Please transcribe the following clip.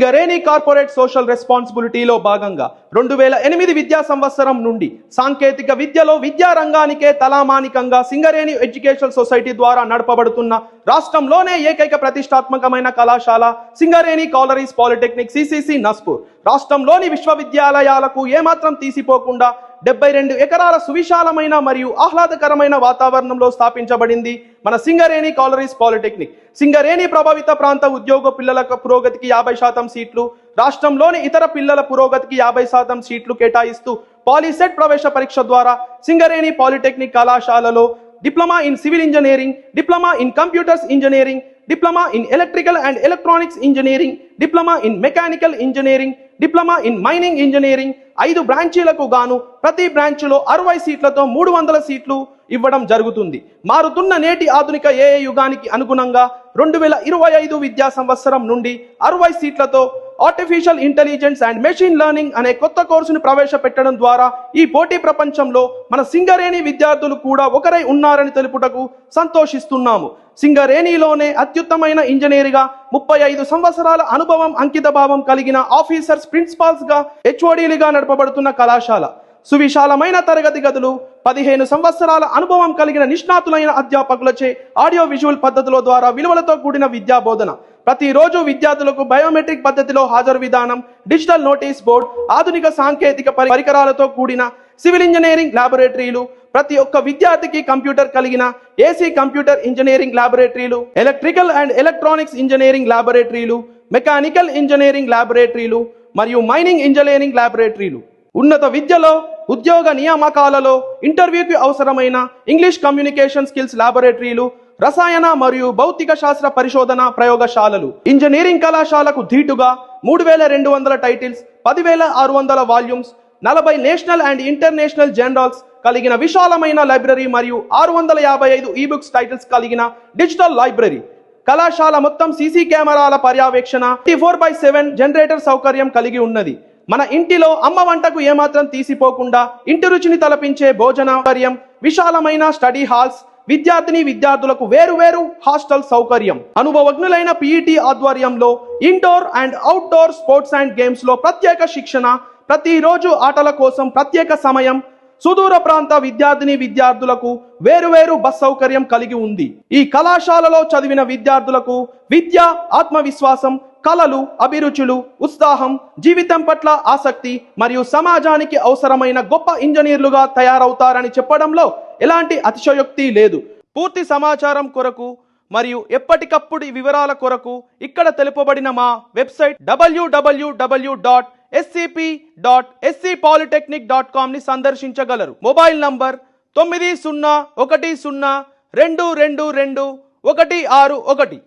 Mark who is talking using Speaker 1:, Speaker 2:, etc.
Speaker 1: Singareni corporate social రెస్పాన్సిబిలిటీలో భాగంగా 2008 విద్యా సంవత్సరం నుండి సాంకేతిక విద్యలో విద్యా రంగానికే తలామానికంగా సింగరేణి ఎడ్యుకేషన్ సొసైటీ ద్వారా నడపబడుతున్న రాష్ట్రంలోనే ఏకైక ప్రతిష్టాత్మకమైన కళాశాల Singareni collieries polytechnic CCC Naspur రాష్ట్రంలోని విశ్వవిద్యాలయాలకు ఏమాత్రం తీసిపోకుండా 72 ఎకరాల సువిశాలమైన మరియు ఆహ్లాదకరమైన వాతావరణంలో స్థాపించబడింది మన సింగరేణి కాలరీస్ పాలిటెక్నిక్. సింగరేణి ప్రభావిత ప్రాంత ఉద్యోగ పిల్లల పురోగతికి 50% సీట్లు, రాష్ట్రంలోని ఇతర పిల్లల పురోగతికి 50% సీట్లు కేటాయిస్తూ పాలిసెట్ ప్రవేశ పరీక్ష ద్వారా సింగరేణి పాలిటెక్నిక్ కళాశాలలో diploma in civil engineering, diploma in computers engineering, diploma in electrical and electronics engineering, diploma in mechanical engineering, diploma in mining engineering 5 బ్రాంచీలకు గాను ప్రతి బ్రాంచ్లో 60 సీట్లతో 300 సీట్లు ఇవ్వడం జరుగుతుంది. మారుతున్న నేటి ఆధునిక ఏఐ యుగానికి అనుగుణంగా 2025 విద్యా సంవత్సరం నుండి 60 సీట్లతో artificial intelligence and machine learning అనే కొత్త కోర్సును ప్రవేశపెట్టడం ద్వారా ఈ పోటీ ప్రపంచంలో మన సింగరేణి విద్యార్థులు కూడా ఒకరై ఉన్నారని తెలుపుటకు సంతోషిస్తున్నాము. సింగరేణిలోనే అత్యుత్తమైన ఇంజనీర్గా 35 సంవత్సరాల అనుభవం, అంకిత భావం కలిగిన ఆఫీసర్స్, ప్రిన్సిపాల్స్ గా, హెచ్ఓడీలుగా నడపబడుతున్న కళాశాల. సువిశాలమైన తరగతి గదులు, 15 సంవత్సరాల అనుభవం కలిగిన నిష్ణాతులైన అధ్యాపకులచే ఆడియో విజువల్ పద్ధతుల ద్వారా విలువలతో కూడిన విద్యా బోధన. ప్రతిరోజు విద్యార్థులకు బయోమెట్రిక్ పద్ధతిలో హాజరు విధానం, డిజిటల్ నోటీస్ బోర్డ్, ఆధునిక సాంకేతిక పరికరాలతో కూడిన సివిల్ ఇంజనీరింగ్ ల్యాబొరేటరీలు, ప్రతి ఒక్క విద్యార్థికి కంప్యూటర్ కలిగిన AC computer engineering laboratories, electrical and electronics engineering laboratories, mechanical engineering laboratories మరియు మైనింగ్ ఇంజనీరింగ్ ల్యాబొరేటరీలు. ఉన్నత విద్యలో, ఉద్యోగ నియామకాలలో, ఇంటర్వ్యూకి అవసరమైన ఇంగ్లీష్ కమ్యూనికేషన్ స్కిల్స్ ల్యాబొరేటరీలు, రసాయన మరియు భౌతిక శాస్త్ర పరిశోధన ప్రయోగశాలలు. ఇంజనీరింగ్ కళాశాలకు ధీటుగా 3200 titles, 10,600 volumes, 40 national and international journals కలిగిన విశాలమైన లైబ్రరీ మరియు 655 ఈబుక్స్ టైటిల్స్ కలిగిన డిజిటల్ లైబ్రరీ. కళాశాల మొత్తం సీసీ కెమెరాల పర్యవేక్షణ, 24/7 జనరేటర్ సౌకర్యం కలిగి ఉన్నది. మన ఇంటిలో అమ్మ వంటకు ఏమాత్రం తీసిపోకుండా ఇంటి రుచిని తలపించే భోజన సౌకర్యం, విశాలమైన స్టడీ హాల్స్, విద్యార్థులకు వేరు హాస్టల్ సౌకర్యం, అనుభవజ్ఞులైన పీఈటీ ఆధ్వర్యంలో indoor and outdoor sports and games లో ప్రత్యేక శిక్షణ, ప్రతిరోజు ఆటల కోసం ప్రత్యేక సమయం, సుదూర ప్రాంత విద్యార్థులకు వేరు బస్ సౌకర్యం కలిగి ఉంది. ఈ కళాశాలలో చదివిన విద్యార్థులకు విద్య, ఆత్మవిశ్వాసం, కళలు, అభిరుచులు, ఉత్సాహం, జీవితం పట్ల ఆసక్తి మరియు సమాజానికి అవసరమైన గొప్ప ఇంజనీర్లుగా తయారవుతారని చెప్పడంలో ఎలాంటి అతిశయోక్తి లేదు. పూర్తి సమాచారం కొరకు మరియు ఎప్పటికప్పుడు వివరాల కొరకు ఇక్కడ తెలుపబడిన మా వెబ్సైట్ www.scp.scpolytechnic.com ని సందర్శించగలరు. Mobile number 9010222161.